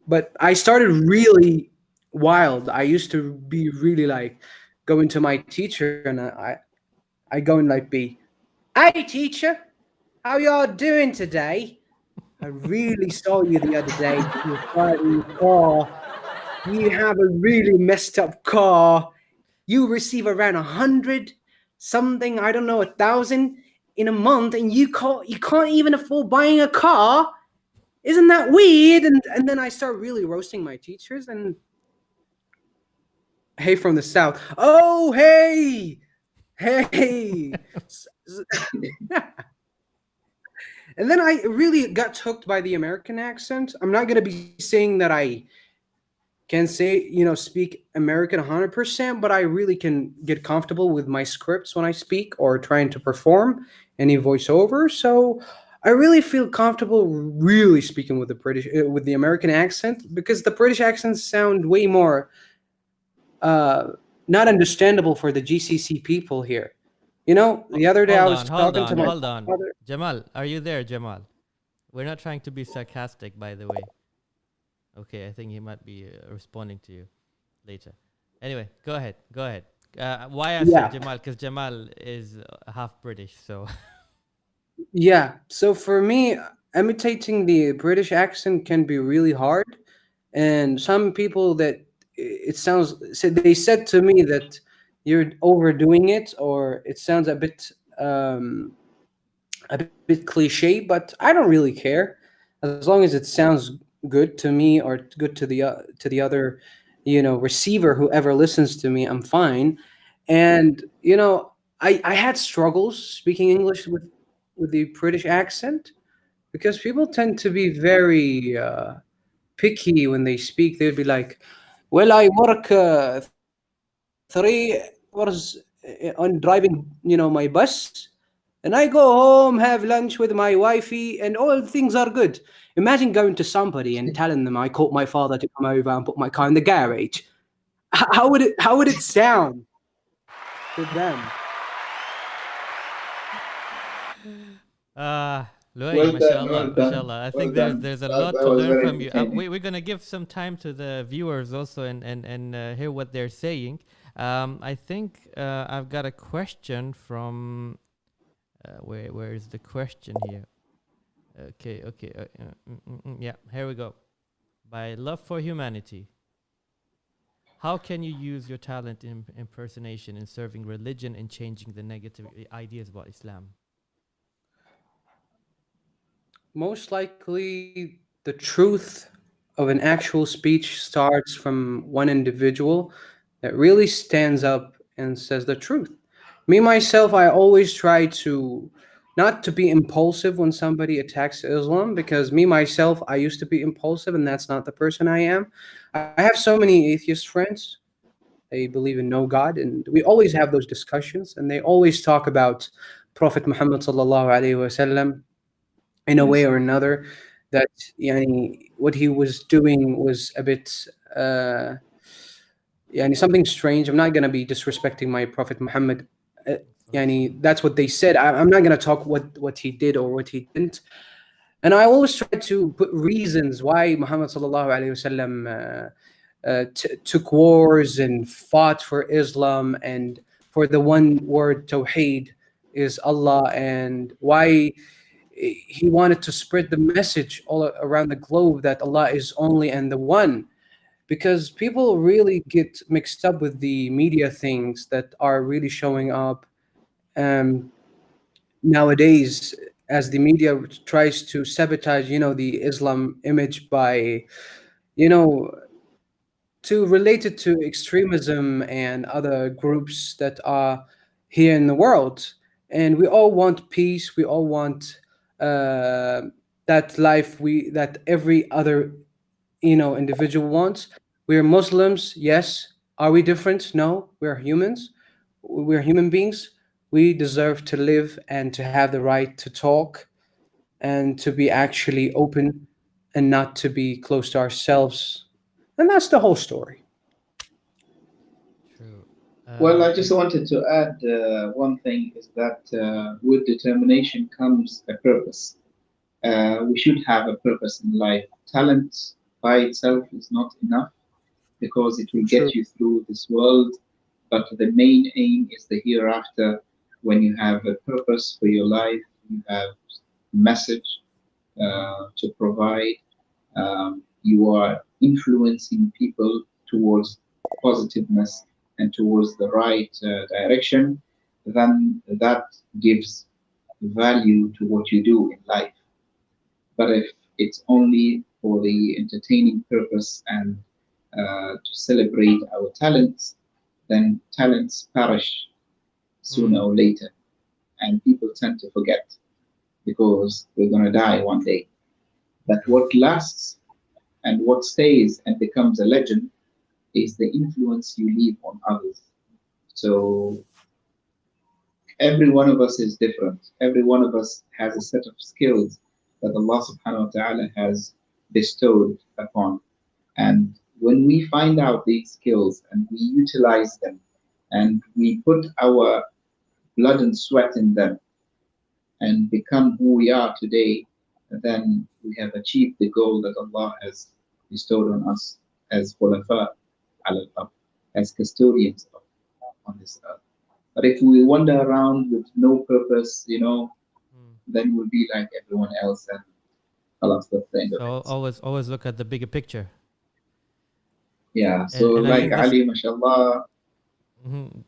But I started really wild. I used to be really like going to my teacher, and I go and like be, hey teacher, how y'all doing today? I really saw you the other day. You were driving your car. You have a really messed up car. You receive around 100 something, I don't know, 1,000 in a month, and you can't even afford buying a car. Isn't that weird? And then I start really roasting my teachers. And hey, from the south, oh hey, hey. And then I really got hooked by the American accent. I'm not gonna be saying that I can say, speak American 100%, but I really can get comfortable with my scripts when I speak or trying to perform any voiceover. So I really feel comfortable really speaking with the with the American accent, because the British accents sound way more uh, not understandable for the GCC people here. The other day I Hold was on, hold talking to on, my hold on. father. Jamal, are you there, Jamal? We're not trying to be sarcastic, by the way. Okay, I think he might be responding to you later. Anyway, go ahead. Go ahead. Why I said Yeah, Jamal? Because Jamal is half British, so. yeah. So for me, imitating the British accent can be really hard, and some people that it sounds said they said to me that you're overdoing it, or it sounds um, a bit cliche, but I don't really care as long as it sounds good to me or good to the other, receiver, whoever listens to me. I'm fine. And I had struggles speaking English with the British accent, because people tend to be very picky when they speak. They'd be like, "Well, I work 3 hours on driving, my bus, and I go home, have lunch with my wifey, and all things are good." Imagine going to somebody and telling them I called my father to come over and put my car in the garage. How would it sound to them? Loai, Well done, mashallah, well done, mashallah. I well think there's done. there's a That, lot that to was learn very from you. entertaining. We're gonna give some time to the viewers also, and hear what they're saying. I think I've got a question from where is the question here? Okay, okay, yeah, here we go. By Love for Humanity. How can you use your talent in impersonation in serving religion and changing the negative ideas about Islam? Most likely, the truth of an actual speech starts from one individual that really stands up and says the truth. Me, myself, I always try to not to be impulsive when somebody attacks Islam, because me, myself, I used to be impulsive, and that's not the person I am. I have so many atheist friends. They believe in no God, and we always have those discussions, and they always talk about Prophet Muhammad sallallahu alaihi wasallam in a way Yes. or another, that what he was doing was a bit uh, something strange. I'm not going to be disrespecting my Prophet Muhammad. uh, that's what they said. I'm not going to talk what he did or what he didn't. And I always try to put reasons why Muhammad sallallahu alaihi wasallam took wars and fought for Islam, and for the one word Tawheed is Allah, and why he wanted to spread the message all around the globe that Allah is only and the one. Because people really get mixed up with the media things that are really showing up um, nowadays, as the media tries to sabotage, the Islam image by, you know, to relate it to extremism and other groups that are here in the world. And we all want peace. We all want uh, that life that every other individual wants. We're Muslims, yes. Are we different? No, we're humans. We're human beings. We deserve to live and to have the right to talk and to be actually open and not to be close to ourselves. And that's the whole story. True. Well, I just It's wanted to add one thing is that with determination comes a purpose. We should have a purpose in life. Talent by itself is not enough because it will True. get you through this world, but the main aim is the hereafter. When you have a purpose for your life, you have a message to provide, you are influencing people towards positiveness and towards the right direction, then that gives value to what you do in life. But if it's only for the entertaining purpose and to celebrate our talents, then talents perish sooner mm, or later. and people tend to forget because we're going to die one day. But what lasts and what stays and becomes a legend is the influence you leave on others. So every one of us is different. Every one of us has a set of skills that Allah subhanahu wa ta'ala has bestowed upon. And when we find out these skills and we utilize them and we put our blood and sweat in them and become who we are today, then we have achieved the goal that Allah has bestowed on us as khulafa al-ard, as custodians of, on this earth. But if we wander around with no purpose, then we'll be like everyone else, and Allah, that's the end of So it. always look at the bigger picture. Yeah. So And I like think this Ali, mashallah, mhm,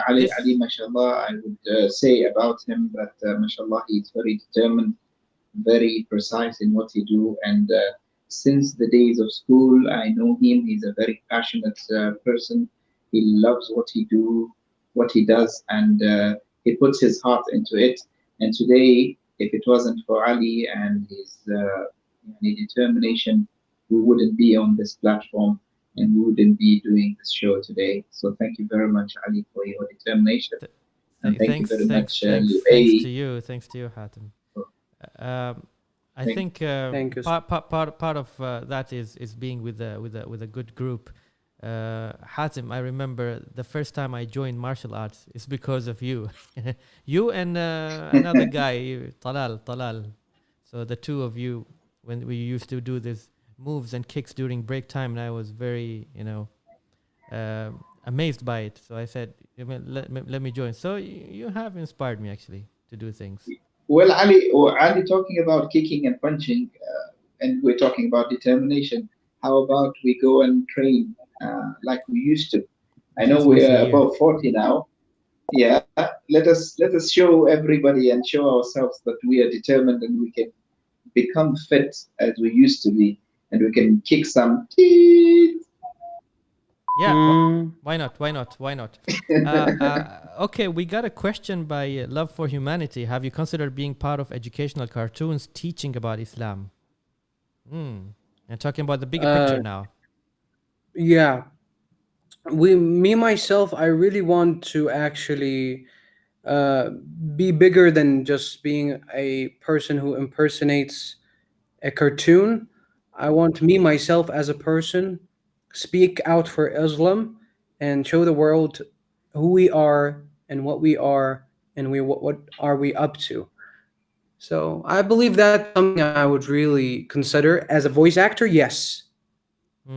Ali, this mashallah, I would say about him that, mashallah, he's very determined, very precise in what he do. And since the days of school, I know him. He's a very passionate person. He loves what he do, what he does, and he puts his heart into it. And today, if it wasn't for Ali and his determination, we wouldn't be on this platform and we wouldn't be doing this show today. So thank you very much, Ali, for your determination, th- and thank you thanks very much, thanks UAE. to you, Hatem. Um, I Thank think Thank you. part of that is being with a good group. Hatem, I remember the first time I joined martial arts is because of you, you and another guy, Talal. So the two of you, when we used to do this moves and kicks during break time, and I was very amazed by it. So I said, let me join. So you have inspired me actually to do things. Well, Ali, talking about kicking and punching, and we're talking about determination. How about we go and train like we used to? I At know least once a we're year. above 40 now. Yeah, let us show everybody and show ourselves that we are determined and we can become fit as we used to be, and we can kick some. Yeah, Mm, why not? Why not? Why not? Okay, we got a question by Love for Humanity. Have you considered being part of educational cartoons teaching about Islam? And talking about the bigger picture uh, now. yeah. Me myself, I really want to actually uh, be bigger than just being a person who impersonates a cartoon. I want me myself as a person speak out for Islam and show the world who we are and what we are and what are we up to. So I believe that's something I would really consider as a voice actor. Yes,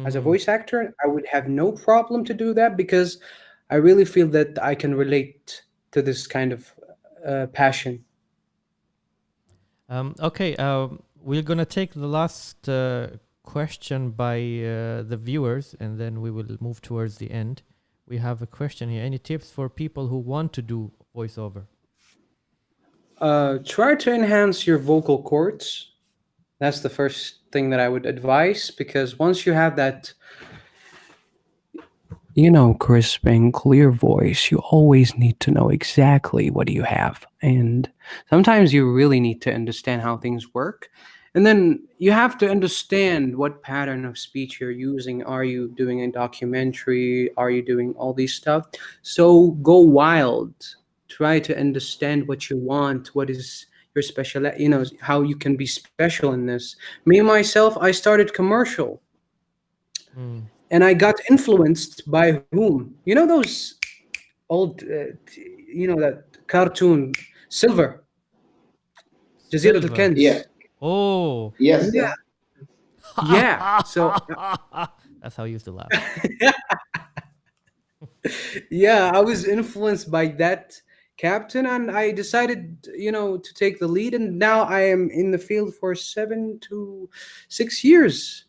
as a Mm-hmm. voice actor, I would have no problem to do that because I really feel that I can relate to this kind of passion. Okay, we're gonna take the last question by the viewers, and then we will move towards the end. We have a question here. Any tips for people who want to do voiceover? Try to enhance your vocal cords. That's the first thing that I would advise because once you have that, crisp and clear voice, you always need to know exactly what you have. And sometimes you really need to understand how things work. And then you have to understand what pattern of speech you're using. Are you doing a documentary? Are you doing all these stuff? So go wild. Try to understand what you want, what is your special, how you can be special in this. Me myself, I started commercial Mm. and I got influenced by whom? You know those old, that cartoon, Silver, Jazeera Al Silver. Yeah. Kens. Oh. Yes. Yeah, Yes. yeah. So That's how I used to laugh. yeah, I was influenced by that captain, and I decided, to take the lead. And now I am in the field for 7 to 6 years.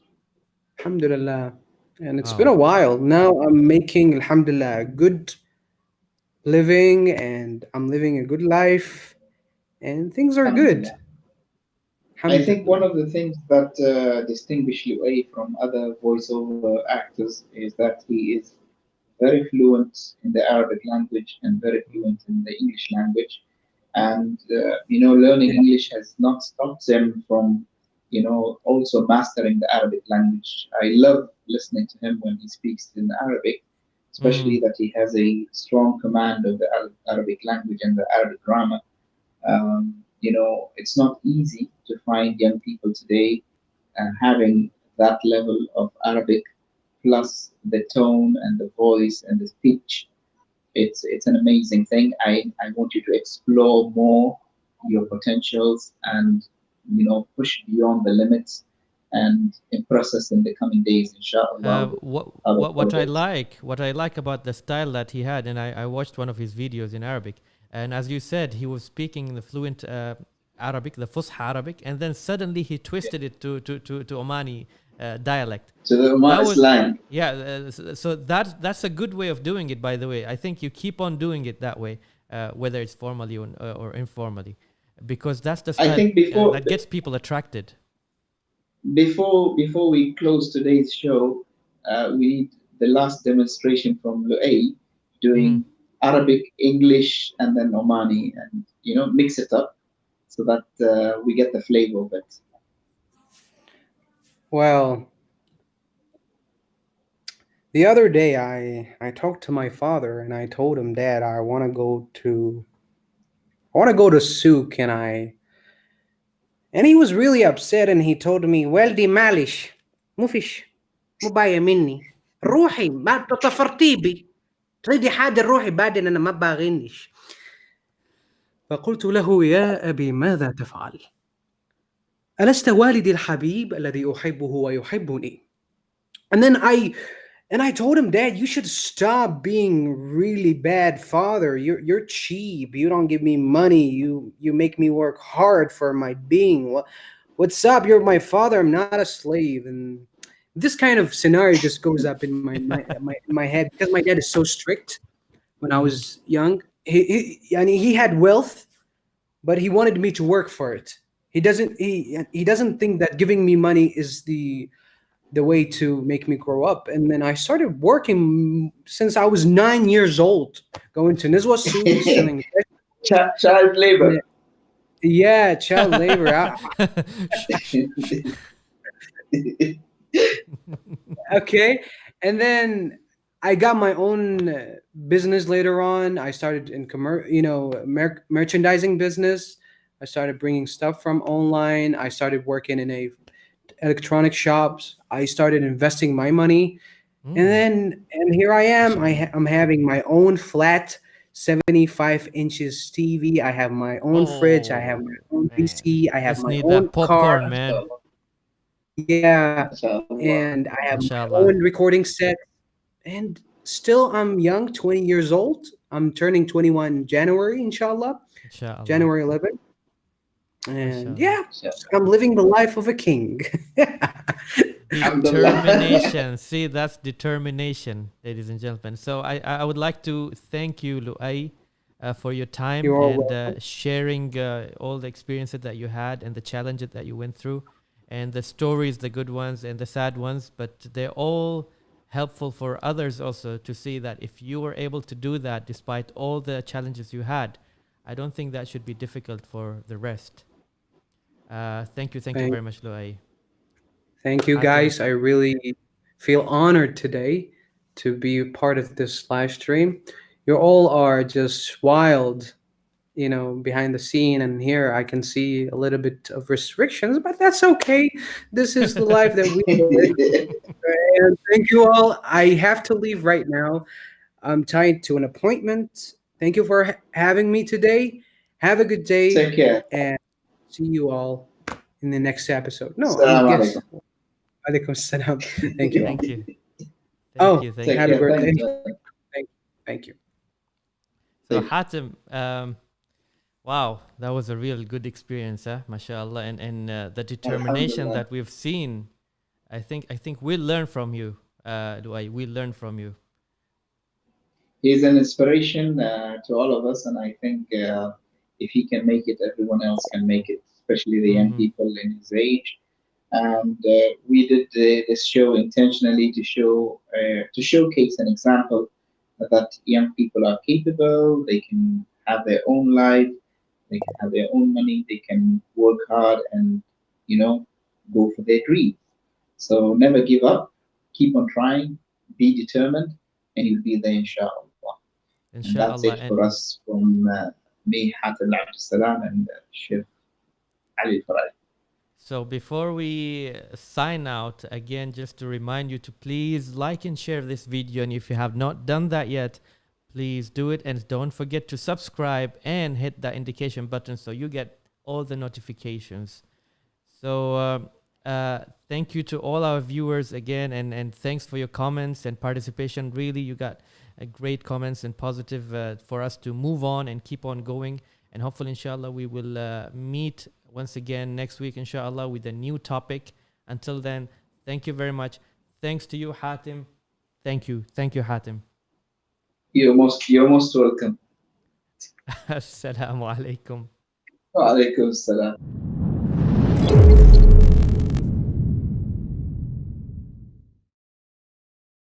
Alhamdulillah. And it's been Wow. a while. Now I'm making, alhamdulillah, good living and I'm living a good life and things are good. Alhamdulillah. I think one Alhamdulillah. of the things that distinguish Luay from other voiceover actors is that he is very fluent in the Arabic language and very fluent in the English language. And learning English has not stopped him from also mastering the Arabic language. I love listening to him when he speaks in Arabic, especially Mm. that he has a strong command of the Arabic language and the Arabic grammar. It's not easy to find young people today having that level of Arabic plus the tone and the voice and the pitch. It's an amazing thing. I want you to explore more your potentials and push beyond the limits and impress us in the coming days, inshallah, with other projects. What I like about the style that he had, and I watched one of his videos in Arabic, and as you said, he was speaking the fluent Arabic, the Fusha Arabic, and then suddenly he twisted it to Omani dialect. To the That Omani was slang. yeah. So that's a good way of doing it. By the way, I think you keep on doing it that way, whether it's formally or informally, because that's the I style think before that gets people attracted. before we close today's show, we need the last demonstration from LOAI Mhm. doing Arabic, English, and then Omani, and mix it up so that we get the flavor of it. Well, the other day I talked to my father and I told him, Dad, I want to go to souk, and he was really upset and he told me, والدي معلش مو فيش مو باية مني روحي ما تتفرطيبي تريدي حاجة روحي بعدين أنا ما باغينيش. فقلت له يا أبي ماذا تفعل؟ ألست والدي الحبيب الذي أحبه ويحبني؟ And then I told him, Dad, you should stop being really bad father. You're cheap. You don't give me money. You make me work hard for my being. What's up? You're my father. I'm not a slave. And this kind of scenario just goes up in my head because my dad is so strict. When I Mhm. was young, he had wealth, but he wanted me to work for it. He doesn't think that giving me money is the way to make me grow up. And then I started working since I was 9 years old, going to Nizwa Souk, selling Child labor. yeah, child labor. Okay. And then I got my own business later on. I started in merchandising business. I started bringing stuff from online. I started working in a electronic shops. I started investing my money. Mm. And here I am. I'm having my own flat 75 inches TV. I have my own fridge. I have Oh my own man, PC. I have just my need own that car. popcorn, man. Yeah. MashaAllah. And I have my Inshallah, own recording set. And still, I'm young, 20 years old. I'm turning 21 January, inshallah, inshallah, January 11th. And mashallah. yeah, I'm living the life of a king. Alhamdulillah. Determination. See, that's determination, ladies and gentlemen. So I would like to thank you, Luai, for your time You're all and welcome. sharing all the experiences that you had and the challenges that you went through, and the stories, the good ones and the sad ones. But they're all helpful for others also to see that if you were able to do that despite all the challenges you had, I don't think that should be difficult for the rest. Thank you Thank very much, Luai. Thank you, Hatem. guys. I really feel honored today to be part of this live stream. You all are just wild, behind the scene, and here I can see a little bit of restrictions, but that's okay. This is the life that we live. And thank you all. I have to leave right now. I'm tied to an appointment. Thank you for having me today. Have a good day, Take care. and see you all in the next episode. No, I Assalamu guess. alaikum. Alaikum salam. Thank you all. Thank you. Thank Oh, you. Thank Take you. happy care. birthday. Thanks, man. Thank Thank you. So Take Hatem, wow, that was a real good experience, mashallah, and the determination Alhamdulillah. that we've seen. I think we'll learn from you, Luai. We'll learn from you. He's an inspiration to all of us, and I think if he can make it, everyone else can make it, especially the young Mm-hmm. people in his age. And we did this show intentionally to showcase an example that young people are capable. They can have their own life. They can have their own money. They can work hard and, you know, go for their dreams. So never give up. Keep on trying. Be determined, and you'll be there, inshallah. And that's Inshallah. it And for us from me, Hatim Abdissalam, and Sheikh Ali Farai. so before we sign out, again, just to remind you to please like and share this video. And if you have not done that yet, please do it. And don't forget to subscribe and hit that indication button so you get all the notifications. So thank you to all our viewers again. And thanks for your comments and participation. Really, you got great comments and positive for us to move on and keep on going. And hopefully, inshallah, we will meet once again next week, inshallah, with a new topic. Until then, thank you very much. Thanks to you, Hatim. Thank you. Thank you, Hatim. You're most welcome. Assalamu alaikum. Wa alaikum salam.